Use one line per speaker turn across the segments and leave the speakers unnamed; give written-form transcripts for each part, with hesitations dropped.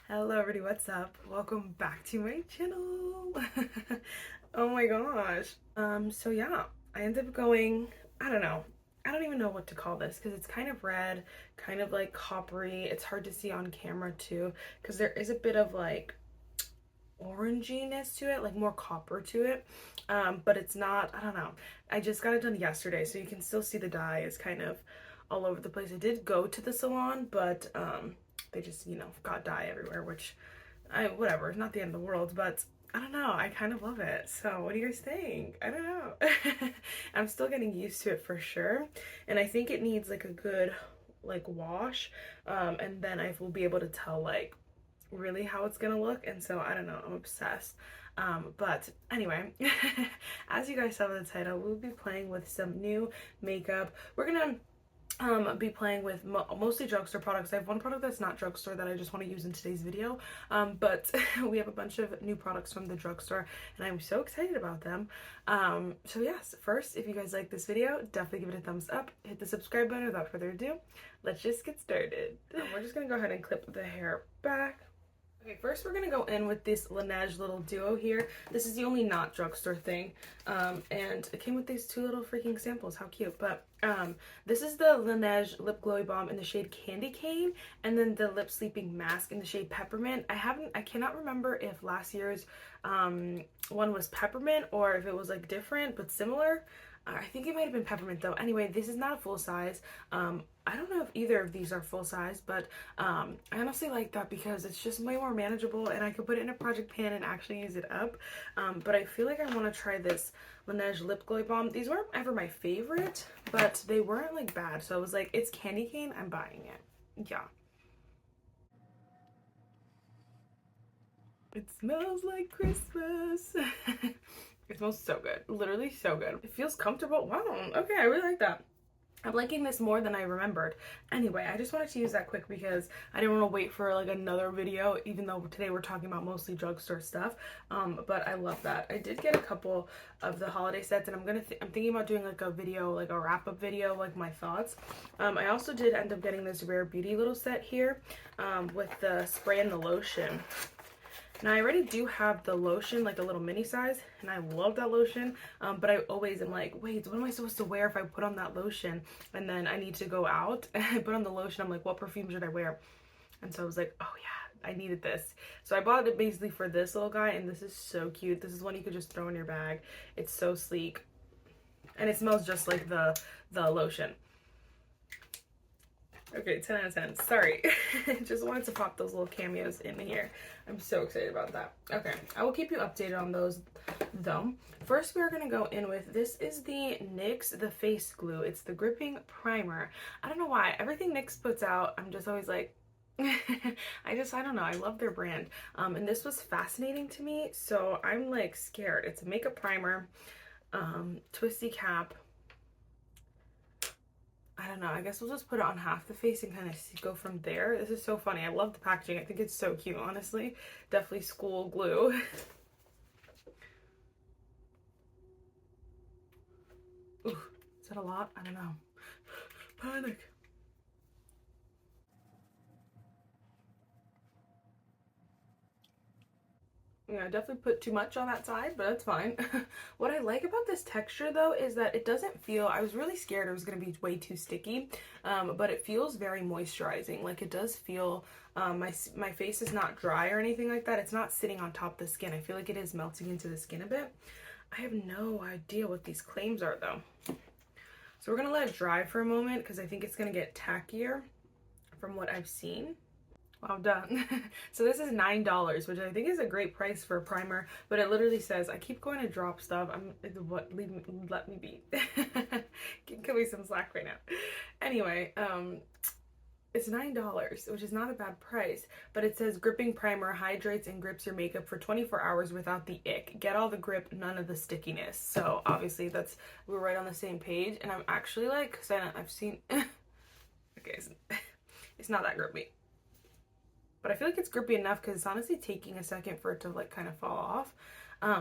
Hello everybody, what's up? Welcome back to my channel. Oh my gosh. So yeah, I ended up going, I don't know. I don't even know what to call this because it's kind of red, kind of like coppery. It's hard to see on camera too because there is a bit of like oranginess to it, like more copper to it. But it's not, I don't know. I just got it done yesterday, so you can still see the dye is kind of all over the place. I did go to the salon, but they just, got dye everywhere, which whatever, it's not the end of the world, but I don't know, I kind of love it. So what do you guys think? I don't know. I'm still getting used to it for sure, and I think it needs like a good like wash, and then I will be able to tell like really how it's gonna look. And so I don't know, I'm obsessed. But anyway, as you guys saw in the title, we'll be playing with some new makeup. We're gonna be playing with mostly drugstore products. I have one product that's not drugstore that I just want to use in today's video, but we have a bunch of new products from the drugstore and I'm so excited about them. So yes, first, if you guys like this video, definitely give it a thumbs up, hit the subscribe button. Without further ado, let's just get started. We're just gonna go ahead and clip the hair back. Okay, first we're gonna go in with this Laneige little duo here. This is the only not drugstore thing, and it came with these two little freaking samples. How cute! But this is the Laneige Lip Glowy Balm in the shade Candy Cane, and then the Lip Sleeping Mask in the shade Peppermint. I cannot remember if last year's one was Peppermint or if it was like different but similar. I think it might have been Peppermint though. Anyway, this is not a full size. I don't know if either of these are full size, but I honestly like that because it's just way more manageable and I could put it in a project pan and actually use it up. But I feel like I want to try this Laneige Lip Glowy Balm. These weren't ever my favorite, but they weren't like bad. So I was like, it's candy cane, I'm buying it. Yeah. It smells like Christmas. It smells so good. Literally so good. It feels comfortable. Wow. Okay, I really like that. I'm liking this more than I remembered. Anyway, I just wanted to use that quick because I didn't want to wait for like another video, even though today we're talking about mostly drugstore stuff. But I love that. I did get a couple of the holiday sets, and I'm thinking about doing like a video, like a wrap-up video, like my thoughts. I also did end up getting this Rare Beauty little set here, with the spray and the lotion. Now I already do have the lotion, like a little mini size, and I love that lotion, but I always am like, wait, what am I supposed to wear if I put on that lotion and then I need to go out and I put on the lotion? I'm like, what perfume should I wear? And so I was like, oh yeah, I needed this. So I bought it basically for this little guy, and this is so cute. This is one you could just throw in your bag. It's so sleek, and it smells just like the lotion. Okay, 10 out of 10. Sorry. Just wanted to pop those little cameos in here. I'm so excited about that. Okay, I will keep you updated on those though. First, we're going to go in with, this is the NYX The Face Glue. It's the gripping primer. I don't know why. Everything NYX puts out, I'm just always like, I don't know. I love their brand. And this was fascinating to me, so I'm like scared. It's a makeup primer, twisty cap. I don't know, I guess we'll just put it on half the face and kind of go from there. This is so funny. I love the packaging. I think it's so cute, honestly. Definitely school glue. Ooh, is that a lot? I don't know. Panic. Yeah, I definitely put too much on that side, but that's fine. What I like about this texture though is that it doesn't feel, I was really scared it was going to be way too sticky, but it feels very moisturizing. Like it does feel, my face is not dry or anything like that. It's not sitting on top of the skin. I feel like it is melting into the skin a bit. I have no idea what these claims are though. So we're going to let it dry for a moment because I think it's going to get tackier from what I've seen. Well done. So this is $9, which I think is a great price for a primer, but it literally says, I keep going to drop stuff. Let me be. Give me some slack right now. Anyway, it's $9, which is not a bad price, but it says gripping primer hydrates and grips your makeup for 24 hours without the ick. Get all the grip, none of the stickiness. So obviously we're right on the same page, and I'm actually like, cause I've seen, okay, it's not that grippy. But I feel like it's grippy enough because it's honestly taking a second for it to like kind of fall off.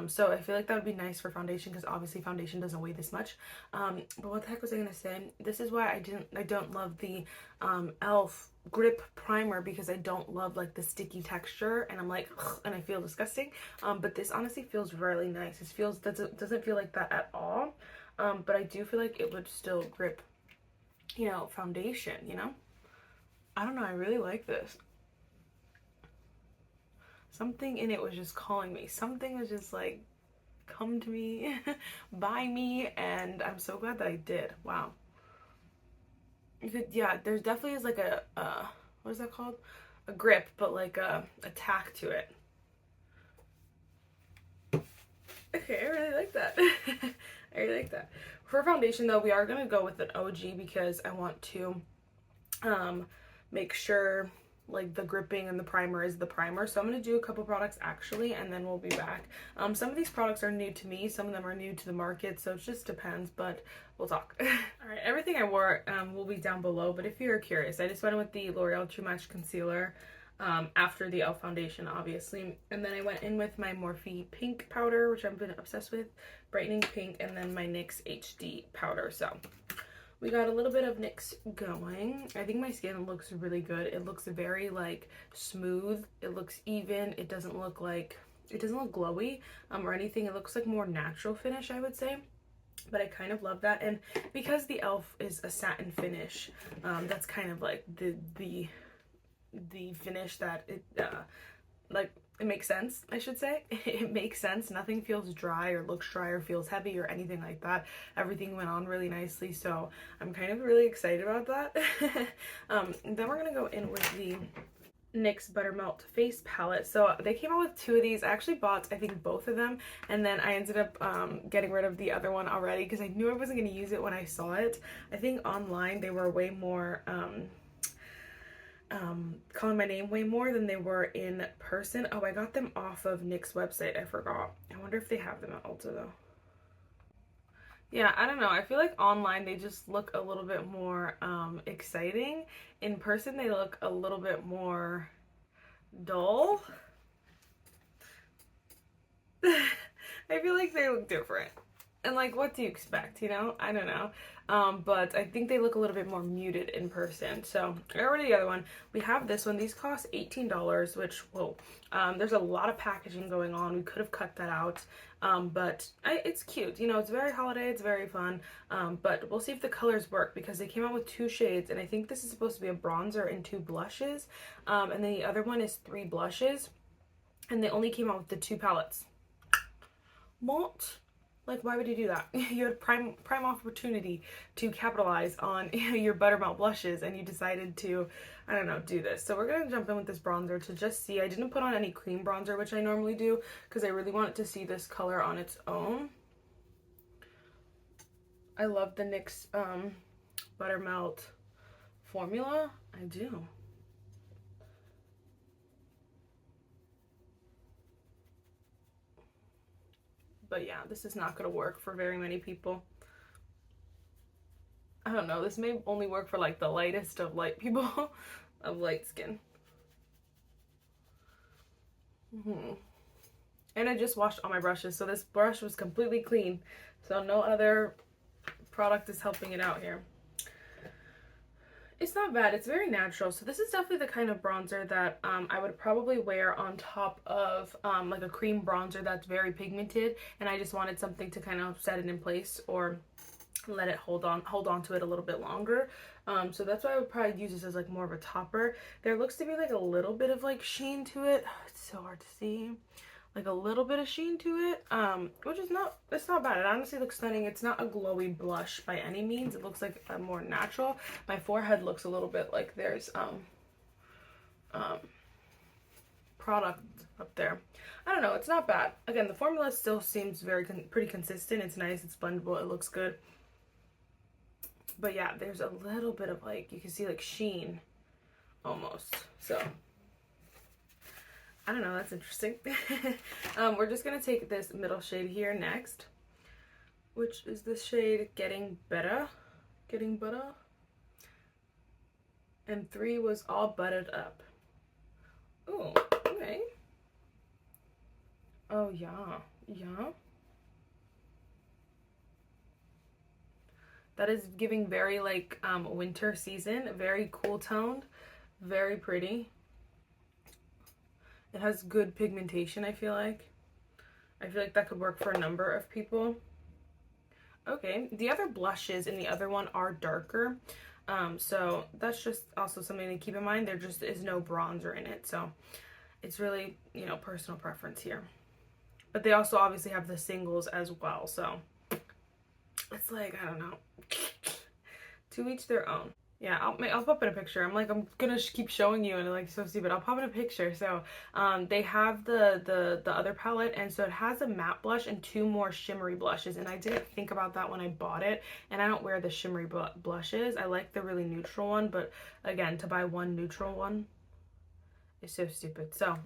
So I feel like that would be nice for foundation because obviously foundation doesn't weigh this much. But what the heck was I gonna say? This is why I don't love the e.l.f. grip primer, because I don't love like the sticky texture, and I'm like ugh, and I feel disgusting. But this honestly feels really nice. It feels doesn't feel like that at all. But I do feel like it would still grip, you know, foundation, you know? I don't know, I really like this. Something in it was just calling me. Something was just like, come to me, buy me, and I'm so glad that I did. Wow. You could, yeah, there's definitely is like a, what is that called? A grip, but like a tack to it. Okay, I really like that. I really like that. For foundation though, we are gonna go with an OG because I want to make sure like the gripping and the primer is the primer. So I'm going to do a couple products actually, and then we'll be back. Some of these products are new to me, some of them are new to the market, so it just depends, but we'll talk. All right, everything I wore will be down below, but if you're curious, I just went with the L'Oreal True Match Concealer after the e.l.f. foundation, obviously, and then I went in with my Morphe pink powder, which I've been obsessed with, brightening pink, and then my NYX HD powder. So we got a little bit of NYX going. I think my skin looks really good. It looks very like smooth. It looks even. It doesn't look glowy or anything. It looks like more natural finish, I would say. But I kind of love that. And because the e.l.f. is a satin finish, that's kind of like the finish that it like, it makes sense, I should say. It makes sense. Nothing feels dry or looks dry or feels heavy or anything like that. Everything went on really nicely, so I'm kind of really excited about that. Then we're gonna go in with the NYX Buttermelt face palette. So they came out with two of these. I actually bought, I think, both of them, and then I ended up getting rid of the other one already because I knew I wasn't going to use it when I saw it. I think online they were way more calling my name way more than they were in person. Oh, I got them off of NYX website. I forgot. I wonder if they have them at Ulta though. Yeah, I don't know. I feel like online they just look a little bit more exciting. In person they look a little bit more dull. I feel like they look different. And like, what do you expect, you know? I don't know. But I think they look a little bit more muted in person. So I ordered the other one. We have this one. These cost $18, which, whoa. There's a lot of packaging going on. We could have cut that out. But it's cute. You know, it's very holiday. It's very fun. But we'll see if the colors work because they came out with 2 shades. And I think this is supposed to be a bronzer and 2 blushes. And then the other one is 3 blushes. And they only came out with the 2 palettes. What? Like, why would you do that? You had prime opportunity to capitalize on your Buttermelt blushes, and you decided to, I don't know, do this. So we're going to jump in with this bronzer to just see. I didn't put on any cream bronzer, which I normally do, because I really wanted to see this color on its own. I love the NYX Buttermelt formula. I do. But yeah, this is not going to work for very many people. I don't know, this may only work for like the lightest of light people of light skin. And I just washed all my brushes, so this brush was completely clean. So no other product is helping it out here. It's not bad. It's very natural. So this is definitely the kind of bronzer that I would probably wear on top of like a cream bronzer that's very pigmented, and I just wanted something to kind of set it in place or let it hold on to it a little bit longer. So that's why I would probably use this as like more of a topper. There looks to be like a little bit of like sheen to it. It's so hard to see. Like a little bit of sheen to it, which is not, it's not bad. It honestly looks stunning. It's not a glowy blush by any means. It looks like a more natural. My forehead looks a little bit like there's product up there. I don't know, it's not bad. Again, the formula still seems pretty consistent. It's nice, it's blendable, it looks good. But yeah, there's a little bit of like, you can see like sheen almost. So I don't know, that's interesting. We're just gonna take this middle shade here next, which is this shade Getting Butta. And 3 was All Butted Up. Ooh, okay. Oh yeah, Yeah. That is giving very like winter season, very cool toned, very pretty. It has good pigmentation, I feel like. I feel like that could work for a number of people. Okay, the other blushes in the other one are darker. So that's just also something to keep in mind. There just is no bronzer in it. So it's really, you know, personal preference here. But they also obviously have the singles as well. So it's like, I don't know, to each their own. Yeah, I'll pop in a picture. I'm gonna keep showing you and like so stupid. I'll pop in a picture. So they have the other palette, and so it has a matte blush and two more shimmery blushes, and I didn't think about that when I bought it, and I don't wear the shimmery blushes. I like the really neutral one, but again, to buy one neutral one is so stupid. So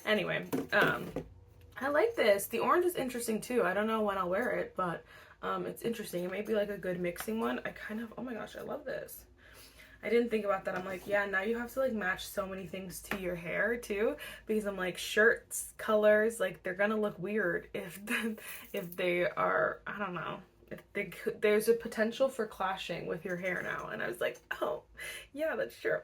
anyway, I like this. The orange is interesting too. I don't know when I'll wear it, but it's interesting. It may be like a good mixing one. I kind of, oh my gosh, I love this. I didn't think about that. I'm like, yeah, now you have to like match so many things to your hair too, because I'm like, shirts, colors, like they're gonna look weird if if they are, I don't know, if they, there's a potential for clashing with your hair now. And I was like, oh yeah, that's true.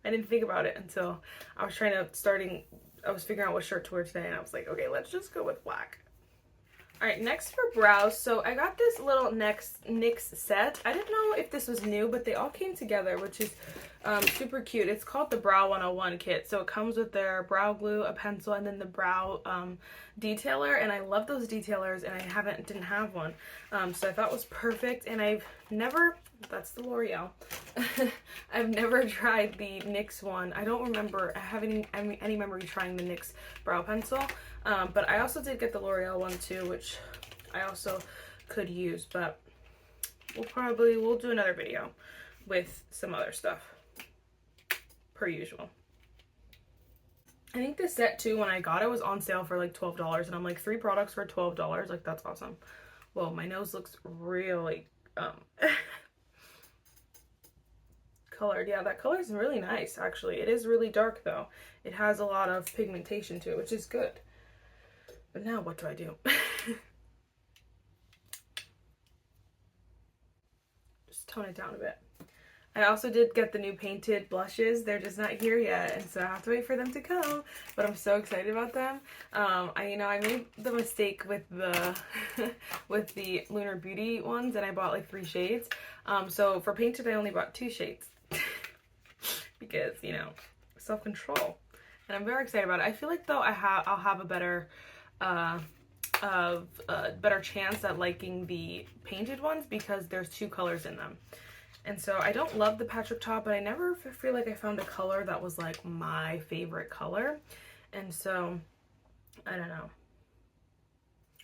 I didn't think about it until I was I was figuring out what shirt to wear today, and I was like, okay, let's just go with black. All right, next for brows. So I got this little NYX set. I didn't know if this was new, but they all came together, which is super cute. It's called the Brow 101 kit. So it comes with their brow glue, a pencil, and then the brow detailer. And I love those detailers, and I didn't have one. So I thought it was perfect. And I've never, that's the L'Oreal. I've never tried the NYX one. I don't remember having any memory trying the NYX brow pencil. But I also did get the L'Oreal one too, which I also could use, but we'll do another video with some other stuff, per usual. I think this set too, when I got it, was on sale for like $12, and I'm like, 3 products for $12, like that's awesome. Whoa, my nose looks really colored. Yeah, that color is really nice, actually. It is really dark though. It has a lot of pigmentation to it, which is good. But now what do I do? Just tone it down a bit. I also did get the new painted blushes. They're just not here yet, and so I have to wait for them to come. But I'm so excited about them. I made the mistake with the with the Lunar Beauty ones, and I bought like 3 shades. So for painted, I only bought 2 shades because, you know, self-control. And I'm very excited about it. I feel like though I'll have a better better chance at liking the painted ones because there's 2 colors in them. And so I don't love the Patrick top, but I never feel like I found a color that was like my favorite color. And so I don't know.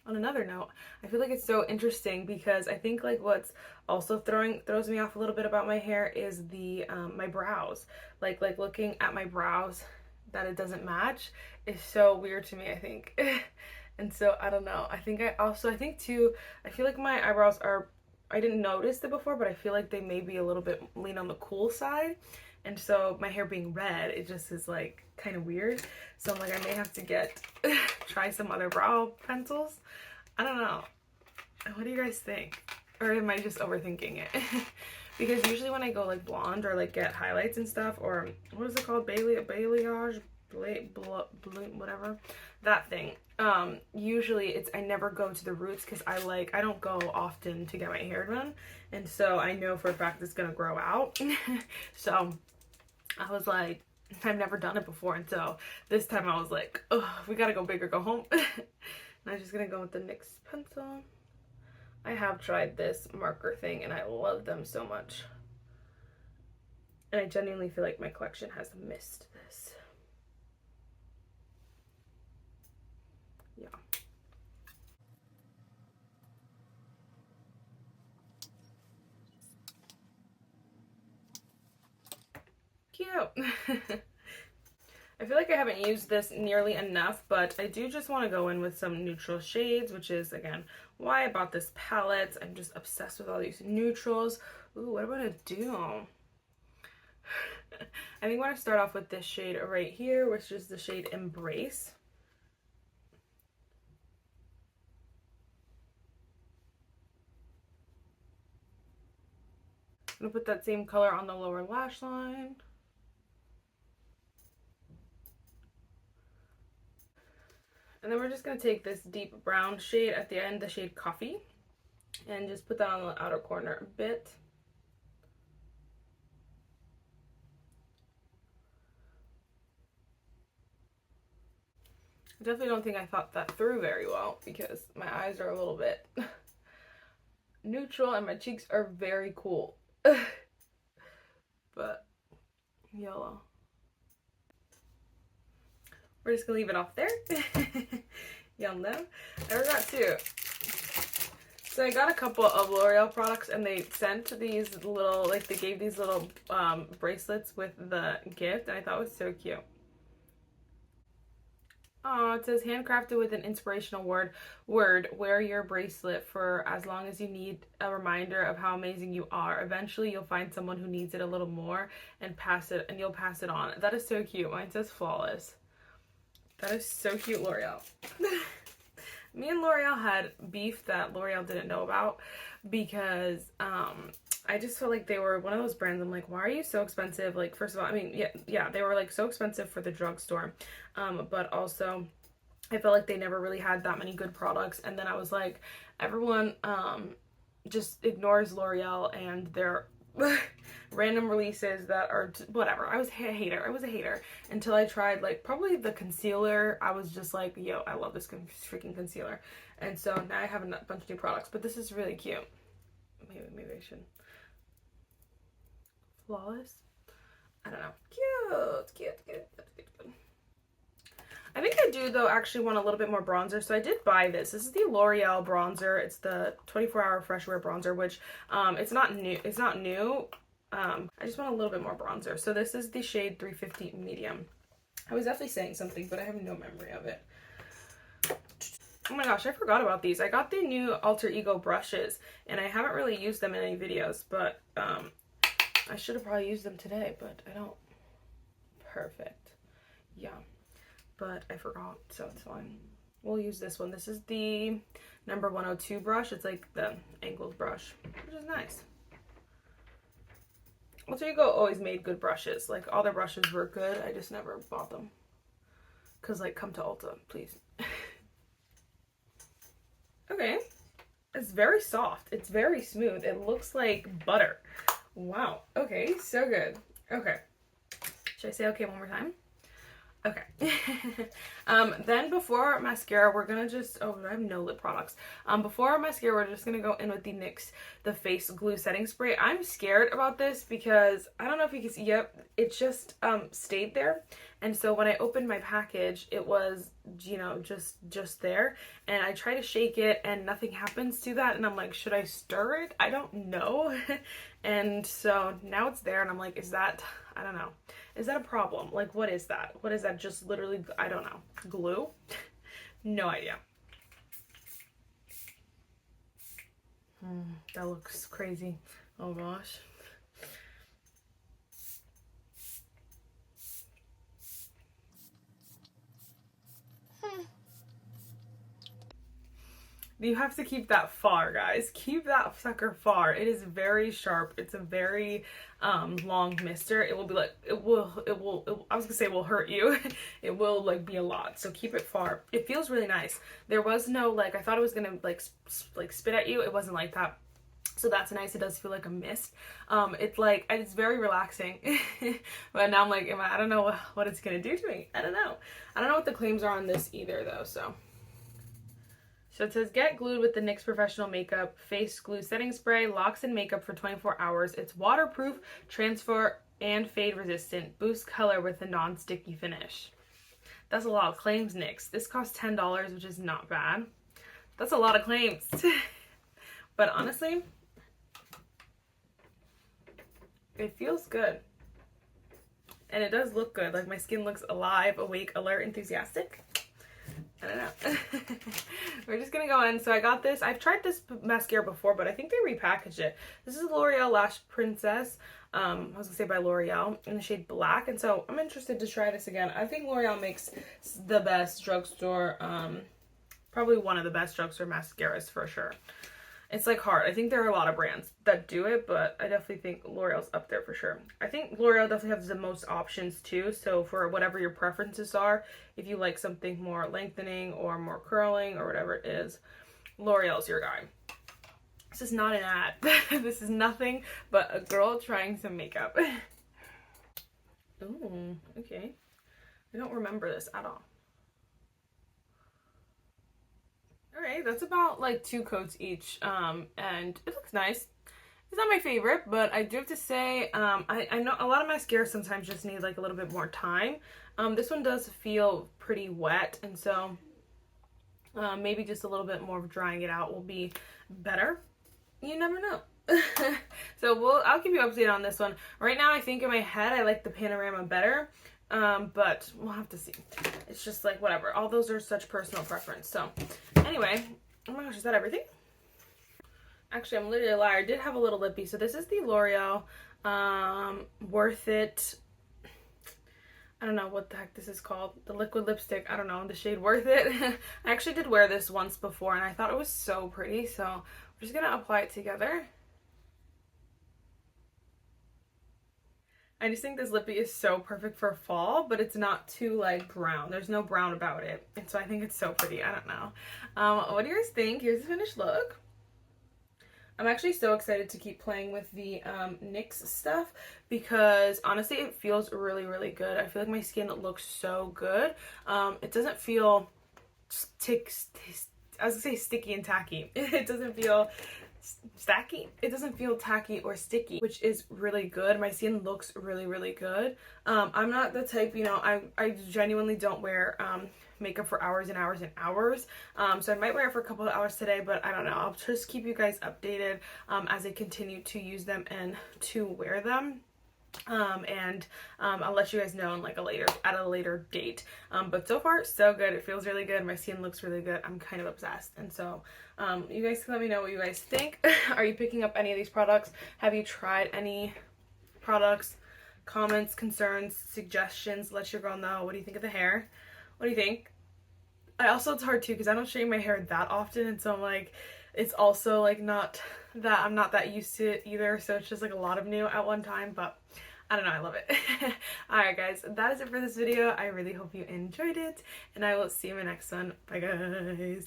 On another note, I feel like it's so interesting because I think like what's also throws me off a little bit about my hair is the my brows. Like looking at my brows that it doesn't match is so weird to me, I think. And so I don't know. I think too, I feel like my eyebrows are, I didn't notice it before, but I feel like they may be a little bit lean on the cool side. And so my hair being red, it just is like kind of weird. So I'm like, I may have to try some other brow pencils. I don't know. What do you guys think? Or am I just overthinking it? Because usually when I go like blonde or like get highlights and stuff, or what is it called? Balayage? Whatever. That thing. Usually I never go to the roots because I don't go often to get my hair done. And so I know for a fact it's gonna grow out. So I was like, I've never done it before. And so this time I was like, oh, we gotta go big or go home. And I'm just gonna go with the NYX pencil. I have tried this marker thing and I love them so much. And I genuinely feel like my collection has missed this. Yeah. Cute. I feel like I haven't used this nearly enough, but I do just want to go in with some neutral shades, which is, again, why I bought this palette. I'm just obsessed with all these neutrals. Ooh, what am I going to do? I think I want to start off with this shade right here, which is the shade Embrace. gonna put that same color on the lower lash line. And then we're just gonna take this deep brown shade at the end, the shade Coffee, and just put that on the outer corner a bit. I definitely don't think I thought that through very well because my eyes are a little bit neutral and my cheeks are very cool. But yellow. We're just gonna leave it off there. Y'all know. I forgot too. So I got a couple of L'Oreal products and they sent these little, like they gave these little bracelets with the gift, and I thought it was so cute. Oh, it says handcrafted with an inspirational word. Wear your bracelet for as long as you need a reminder of how amazing you are. Eventually you'll find someone who needs it a little more and you'll pass it on. That is so cute. Mine says flawless. That is so cute, L'Oreal. Me and L'Oreal had beef that L'Oreal didn't know about because I just felt like they were one of those brands. I'm like, why are you so expensive? Like, first of all, I mean, yeah, they were like so expensive for the drugstore, but also I felt like they never really had that many good products. And then I was like, everyone just ignores L'Oreal and their random releases that are whatever. I was a hater until I tried like probably the concealer. I was just like, yo, I love this freaking concealer. And so now I have a bunch of new products, but this is really cute. Maybe I should. Flawless? I don't know. Cute. I think I do though actually want a little bit more bronzer, so I did buy this. This is the L'Oreal bronzer. It's the 24-hour fresh wear bronzer, which it's not new. I just want a little bit more bronzer. So this is the shade 350 medium. I was definitely saying something, but I have no memory of it. Oh my gosh, I forgot about these. I got the new Alter Ego brushes, and I haven't really used them in any videos, but I should have probably used them today, but I don't. Perfect. Yeah, but I forgot, so it's fine. We'll use this one. This is the number 102 brush. It's like the angled brush, which is nice. Alter Ego always made good brushes. Like, all their brushes were good. I just never bought them. Because, like, come to Ulta, please. Okay. It's very soft. It's very smooth. It looks like butter. Wow. Okay, so good. Okay. Should I say okay one more time? Okay. Then before mascara, we're gonna just, oh, I have no lip products. Before mascara, we're just gonna go in with the NYX, the face glue setting spray. I'm scared about this because I don't know if you can see, yep, it just stayed there. And so when I opened my package, it was, you know, just there. And I try to shake it and nothing happens to that. And I'm like, should I stir it? I don't know. And so now it's there and I'm like, is that, I don't know. Is that a problem? Like, what is that? What is that? Just literally, I don't know. Glue? No idea. That looks crazy. Oh gosh. You have to keep that far, guys. Keep that sucker far. It is very sharp. It's a very long mister. It will be like, it will, I was gonna say it will hurt you. It will like be a lot. So keep it far. It feels really nice. There was no, like, I thought it was gonna like spit at you. It wasn't like that. So that's nice. It does feel like a mist. It's like, it's very relaxing. But now I'm like, I don't know what it's gonna do to me. I don't know. I don't know what the claims are on this either though, so. So it says, get glued with the NYX Professional Makeup Face Glue Setting Spray. Locks in makeup for 24 hours. It's waterproof, transfer, and fade resistant. Boosts color with a non-sticky finish. That's a lot of claims, NYX. This costs $10, which is not bad. That's a lot of claims. But honestly, it feels good. And it does look good. Like, my skin looks alive, awake, alert, enthusiastic. I don't know. We're just gonna go in. So I got this. I've tried this mascara before, but I think they repackaged it. This is L'Oreal Lash Princess. I was gonna say by L'Oreal in the shade Black. And so I'm interested to try this again. I think L'Oreal makes the best drugstore, probably one of the best drugstore mascaras for sure. It's like hard. I think there are a lot of brands that do it, but I definitely think L'Oreal's up there for sure. I think L'Oreal definitely has the most options too. So for whatever your preferences are, if you like something more lengthening or more curling or whatever it is, L'Oreal's your guy. This is not an ad. This is nothing but a girl trying some makeup. Ooh, okay. I don't remember this at all. Alright, that's about like 2 coats each, and it looks nice. It's not my favorite, but I do have to say, I know a lot of mascaras sometimes just need like a little bit more time. This one does feel pretty wet, and so maybe just a little bit more of drying it out will be better. You never know. So I'll keep you updated on this one. Right now, I think in my head, I like the Panorama better. But we'll have to see. It's just like, whatever. All those are such personal preference. So, anyway. Oh my gosh, is that everything? Actually, I'm literally a liar. I did have a little lippy. So, this is the L'Oreal Worth It. I don't know what the heck this is called. The liquid lipstick. I don't know. The shade Worth It. I actually did wear this once before, and I thought it was so pretty. So, we're just going to apply it together. I just think this lippy is so perfect for fall, but it's not too like brown. There's no brown about it. And so I think it's so pretty. I don't know. What do you guys think? Here's the finished look. I'm actually so excited to keep playing with the NYX stuff because honestly it feels really, really good. I feel like my skin looks so good. It doesn't feel I was gonna say sticky and tacky. It doesn't feel stacky. It doesn't feel tacky or sticky, which is really good. My skin looks really, really good. I'm not the type, you know, I genuinely don't wear makeup for hours and hours and hours. So I might wear it for a couple of hours today, but I don't know. I'll just keep you guys updated as I continue to use them and to wear them. I'll let you guys know in like at a later date. But so far so good. It feels really good. My skin looks really good. I'm kind of obsessed. And so you guys can let me know what you guys think. Are you picking up any of these products? Have you tried any products? Comments, concerns, suggestions, let your girl know. What do you think of the hair? What do you think? It's hard too because I don't shave my hair that often, and so I'm like, it's also like I'm not that used to it either, so it's just like a lot of new at one time, but I don't know, I love it. Alright guys, that is it for this video. I really hope you enjoyed it, and I will see you in my next one. Bye guys.